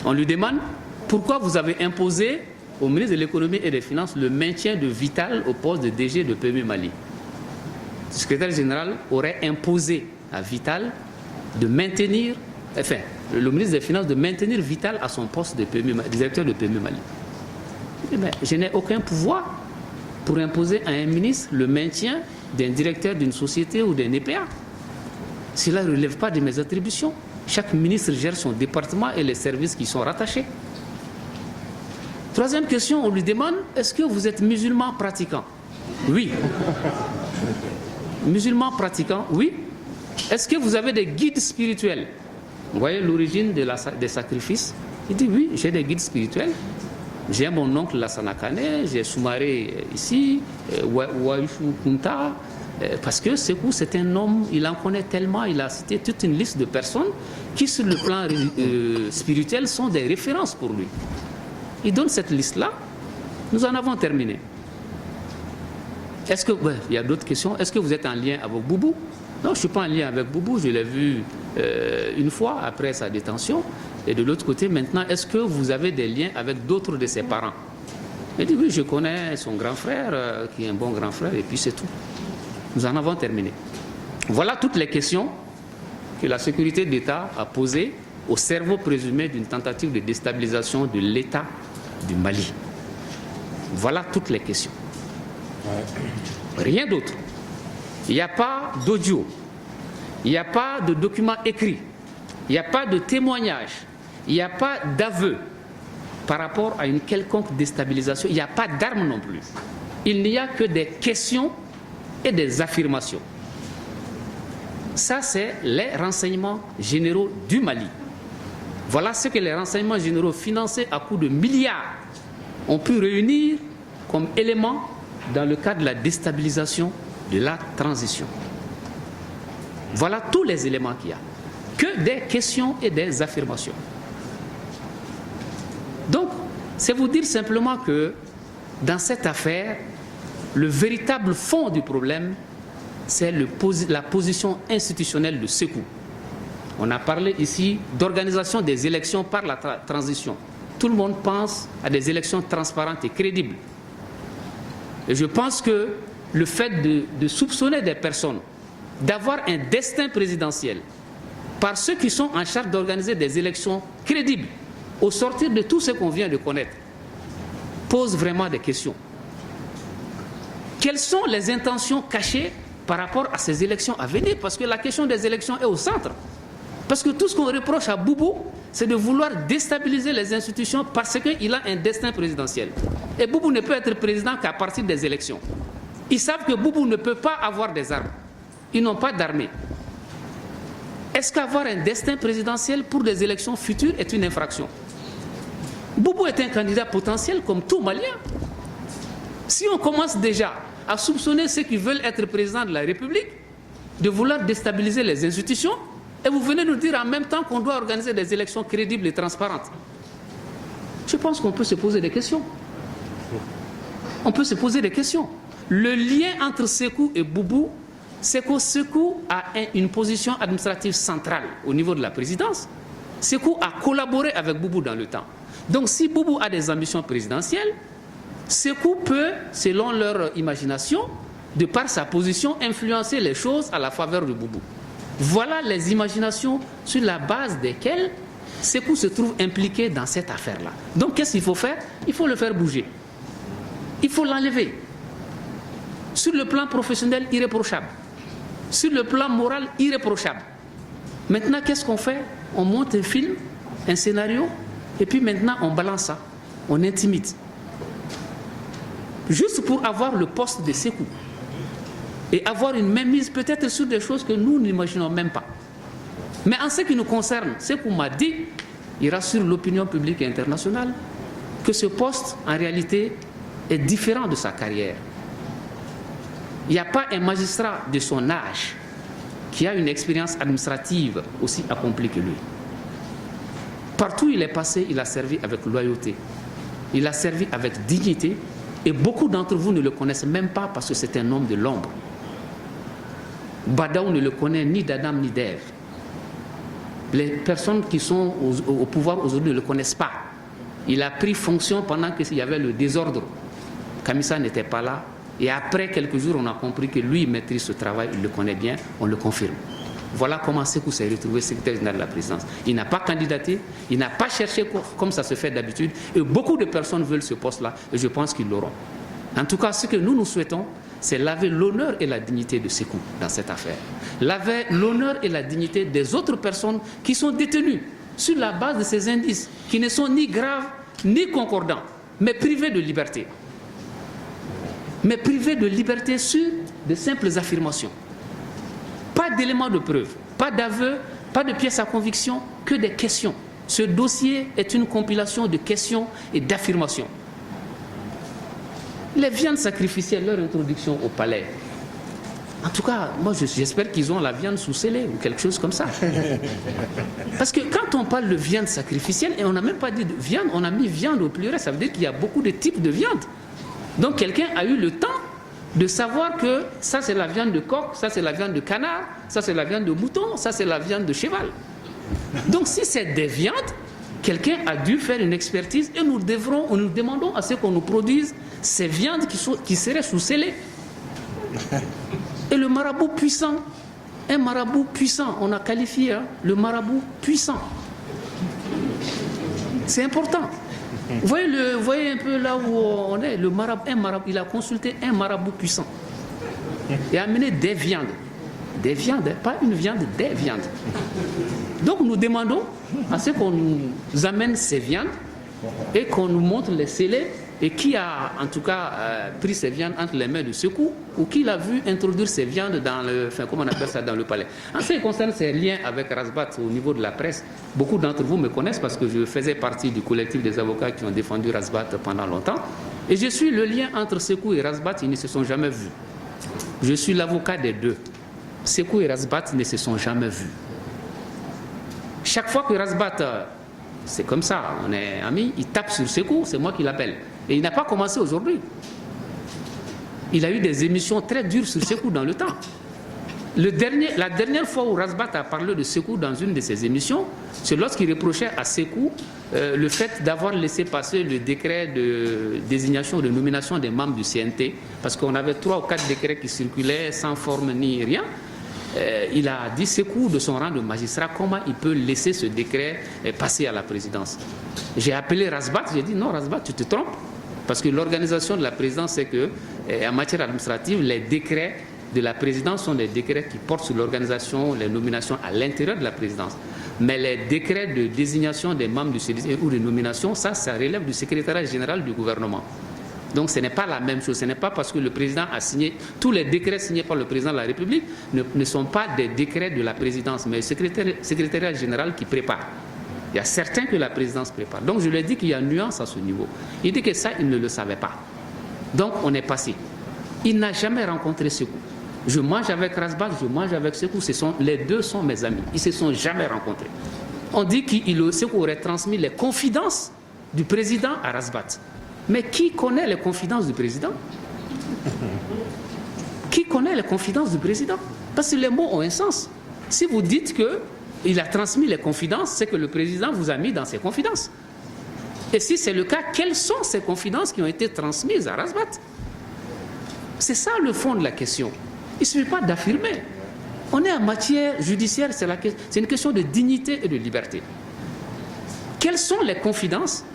On lui demande pourquoi vous avez imposé au ministre de l'économie et des finances le maintien de Vital au poste de DG de PMU Mali. Le secrétaire général aurait imposé à Vital de maintenir, enfin, le ministre des Finances de maintenir Vital à son poste de directeur de PMU Mali. Je n'ai aucun pouvoir pour imposer à un ministre le maintien d'un directeur d'une société ou d'un EPA. Cela ne relève pas de mes attributions. Chaque ministre gère son département et les services qui sont rattachés. Troisième question, on lui demande, est-ce que vous êtes musulman pratiquant? Oui. Musulman pratiquant, oui. Est-ce que vous avez des guides spirituels? Vous voyez l'origine des sacrifices? Il dit oui, j'ai des guides spirituels. J'ai mon oncle Lassana Kane, j'ai Soumaré ici, Waïfou Kunta, parce que Sékou, c'est un homme, il en connaît tellement, il a cité toute une liste de personnes qui, sur le plan spirituel, sont des références pour lui. Il donne cette liste-là, nous en avons terminé. Est-ce que, il y a d'autres questions, est-ce que vous êtes en lien avec Boubou? Non, je ne suis pas en lien avec Boubou, je l'ai vu une fois après sa détention. Et de l'autre côté, maintenant, est-ce que vous avez des liens avec d'autres de ses parents? Il dit oui, je connais son grand frère, qui est un bon grand frère, et puis c'est tout. Nous en avons terminé. Voilà toutes les questions que la sécurité d'État a posées au cerveau présumé d'une tentative de déstabilisation de l'État du Mali. Voilà toutes les questions. Rien d'autre. Il n'y a pas d'audio, il n'y a pas de document écrit, il n'y a pas de témoignage, il n'y a pas d'aveu par rapport à une quelconque déstabilisation, il n'y a pas d'armes non plus. Il n'y a que des questions et des affirmations. Ça, c'est les renseignements généraux du Mali. Voilà ce que les renseignements généraux financés à coups de milliards ont pu réunir comme éléments dans le cadre de la déstabilisation de la transition. Voilà tous les éléments qu'il y a. Que des questions et des affirmations. Donc, c'est vous dire simplement que dans cette affaire, le véritable fond du problème, c'est la position institutionnelle de Sékou. On a parlé ici d'organisation des élections par la transition. Tout le monde pense à des élections transparentes et crédibles. Et je pense que le fait de soupçonner des personnes d'avoir un destin présidentiel par ceux qui sont en charge d'organiser des élections crédibles au sortir de tout ce qu'on vient de connaître pose vraiment des questions. Quelles sont les intentions cachées par rapport à ces élections à venir? Parce que la question des élections est au centre. Parce que tout ce qu'on reproche à Boubou, c'est de vouloir déstabiliser les institutions parce qu'il a un destin présidentiel. Et Boubou ne peut être président qu'à partir des élections. Ils savent que Boubou ne peut pas avoir des armes. Ils n'ont pas d'armée. Est-ce qu'avoir un destin présidentiel pour des élections futures est une infraction? Boubou est un candidat potentiel comme tout Malien. Si on commence déjà à soupçonner ceux qui veulent être président de la République de vouloir déstabiliser les institutions, et vous venez nous dire en même temps qu'on doit organiser des élections crédibles et transparentes, je pense qu'on peut se poser des questions. On peut se poser des questions. Le lien entre Sékou et Boubou, c'est que Sékou a une position administrative centrale au niveau de la présidence. Sékou a collaboré avec Boubou dans le temps. Donc si Boubou a des ambitions présidentielles, Sékou peut, selon leur imagination, de par sa position, influencer les choses à la faveur de Boubou. Voilà les imaginations sur la base desquelles Sékou se trouve impliqué dans cette affaire-là. Donc qu'est-ce qu'il faut faire? Il faut le faire bouger. Il faut l'enlever. Sur le plan professionnel, irréprochable. Sur le plan moral, irréprochable. Maintenant, qu'est-ce qu'on fait? On monte un film, un scénario, et puis maintenant, on balance ça. On intimide. Juste pour avoir le poste de Sékou. Et avoir une mainmise peut-être sur des choses que nous n'imaginons même pas. Mais en ce qui nous concerne, Sékou m'a dit, il rassure l'opinion publique et internationale, que ce poste, en réalité, est différent de sa carrière. Il n'y a pas un magistrat de son âge qui a une expérience administrative aussi accomplie que lui. Partout où il est passé, il a servi avec loyauté. Il a servi avec dignité. Et beaucoup d'entre vous ne le connaissent même pas parce que c'est un homme de l'ombre. Badaou ne le connaît ni d'Adam ni d'Ève. Les personnes qui sont au pouvoir aujourd'hui ne le connaissent pas. Il a pris fonction pendant qu'il y avait le désordre. Kamisa n'était pas là. Et après quelques jours, on a compris que lui, il maîtrise ce travail, il le connaît bien, on le confirme. Voilà comment Sékou s'est retrouvé secrétaire général de la présidence. Il n'a pas candidaté, il n'a pas cherché comme ça se fait d'habitude. Et beaucoup de personnes veulent ce poste-là, et je pense qu'ils l'auront. En tout cas, ce que nous souhaitons, c'est laver l'honneur et la dignité de Sékou dans cette affaire. Laver l'honneur et la dignité des autres personnes qui sont détenues sur la base de ces indices, qui ne sont ni graves, ni concordants, mais privés de liberté. Mais privés de liberté sur de simples affirmations. Pas d'éléments de preuve, pas d'aveu, pas de pièces à conviction, que des questions. Ce dossier est une compilation de questions et d'affirmations. Les viandes sacrificielles, leur introduction au palais. En tout cas, moi j'espère qu'ils ont la viande sous scellé ou quelque chose comme ça. Parce que quand on parle de viande sacrificielle, et on n'a même pas dit de viande, on a mis viande au pluriel, ça veut dire qu'il y a beaucoup de types de viande. Donc quelqu'un a eu le temps de savoir que ça c'est la viande de coq, ça c'est la viande de canard, ça c'est la viande de mouton, ça c'est la viande de cheval. Donc si c'est des viandes, quelqu'un a dû faire une expertise et nous demandons à ce qu'on nous produise ces viandes qui seraient sous scellé. Et le marabout puissant, un marabout puissant, on a qualifié le marabout puissant. C'est important. Vous voyez un peu là où on est, il a consulté un marabout puissant et a amené des viandes, pas une viande, des viandes. Donc nous demandons à ce qu'on nous amène ces viandes et qu'on nous montre les scellés et qui a en tout cas pris ces viandes entre les mains de Sékou ou qui l'a vu introduire ces viandes dans dans le palais. En ce qui concerne ces liens avec Razbat au niveau de la presse, beaucoup d'entre vous me connaissent parce que je faisais partie du collectif des avocats qui ont défendu Razbat pendant longtemps. Et je suis le lien entre Sékou et Razbat, ils ne se sont jamais vus. Je suis l'avocat des deux. Sékou et Razbat ne se sont jamais vus. Chaque fois que Razbat, c'est comme ça, on est amis, il tape sur Sékou, c'est moi qui l'appelle. Et il n'a pas commencé aujourd'hui. Il a eu des émissions très dures sur Sékou dans le temps. La dernière fois où Razbat a parlé de Sékou dans une de ses émissions, c'est lorsqu'il reprochait à Sékou le fait d'avoir laissé passer le décret de désignation, de nomination des membres du CNT, parce qu'on avait 3 ou 4 décrets qui circulaient sans forme ni rien. Il a dit Sékou de son rang de magistrat, comment il peut laisser ce décret passer à la présidence. J'ai appelé Razbat, j'ai dit non Razbat, tu te trompes, parce que l'organisation de la présidence c'est que en matière administrative, les décrets de la présidence sont des décrets qui portent sur l'organisation, les nominations à l'intérieur de la présidence. Mais les décrets de désignation des membres du CDC ou de nomination, ça relève du secrétariat général du gouvernement. Donc ce n'est pas la même chose, ce n'est pas parce que le président a signé, tous les décrets signés par le président de la République ne sont pas des décrets de la présidence, mais le secrétariat général qui prépare. Il y a certains que la présidence prépare. Donc je lui ai dit qu'il y a une nuance à ce niveau. Il dit que ça, il ne le savait pas. Donc on est passé. Il n'a jamais rencontré Sékou. Je mange avec Razbat, je mange avec Sékou. Les deux sont mes amis. Ils ne se sont jamais rencontrés. On dit que Sékou aurait transmis les confidences du président à Razbat. Mais qui connaît les confidences du président? Qui connaît les confidences du président? Parce que les mots ont un sens. Si vous dites qu'il a transmis les confidences, c'est que le président vous a mis dans ses confidences. Et si c'est le cas, quelles sont ces confidences qui ont été transmises à Razbat? C'est ça le fond de la question. Il ne suffit pas d'affirmer. On est en matière judiciaire, c'est une question de dignité et de liberté. Quelles sont les confidences?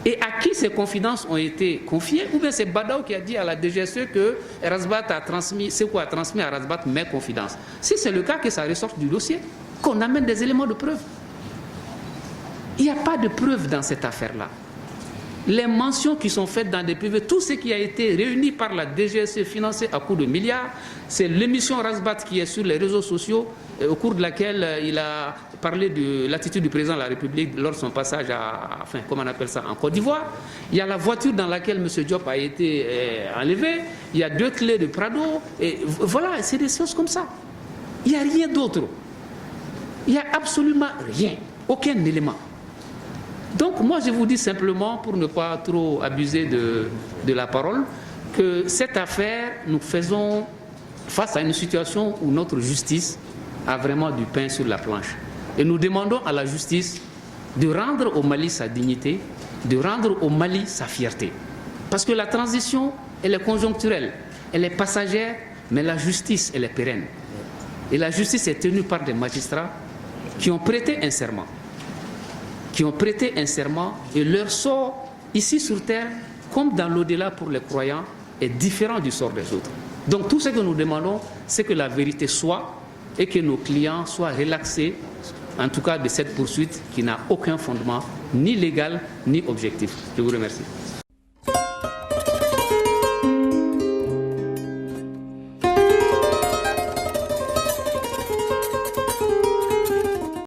Et à qui ces confidences ont été confiées? Ou bien c'est Badao qui a dit à la DGSE que Sékou a transmis à Razbat mes confidences. Si c'est le cas, que ça ressorte du dossier, qu'on amène des éléments de preuve. Il n'y a pas de preuve dans cette affaire-là. Les mentions qui sont faites dans des privés, tout ce qui a été réuni par la DGSE, financé à coups de milliards, c'est l'émission Razbat qui est sur les réseaux sociaux, au cours de laquelle il a parlé de l'attitude du président de la République lors de son passage en Côte d'Ivoire. Il y a la voiture dans laquelle M. Diop a été enlevé, il y a 2 clés de Prado, et voilà, c'est des choses comme ça. Il n'y a rien d'autre. Il n'y a absolument rien, aucun élément. Donc moi je vous dis simplement, pour ne pas trop abuser de la parole, que cette affaire, nous faisons face à une situation où notre justice a vraiment du pain sur la planche. Et nous demandons à la justice de rendre au Mali sa dignité, de rendre au Mali sa fierté. Parce que la transition, elle est conjoncturelle, elle est passagère, mais la justice, elle est pérenne. Et la justice est tenue par des magistrats qui ont prêté un serment. Et leur sort, ici sur terre, comme dans l'au-delà pour les croyants, est différent du sort des autres. Donc tout ce que nous demandons, c'est que la vérité soit et que nos clients soient relaxés, en tout cas de cette poursuite qui n'a aucun fondement, ni légal, ni objectif. Je vous remercie.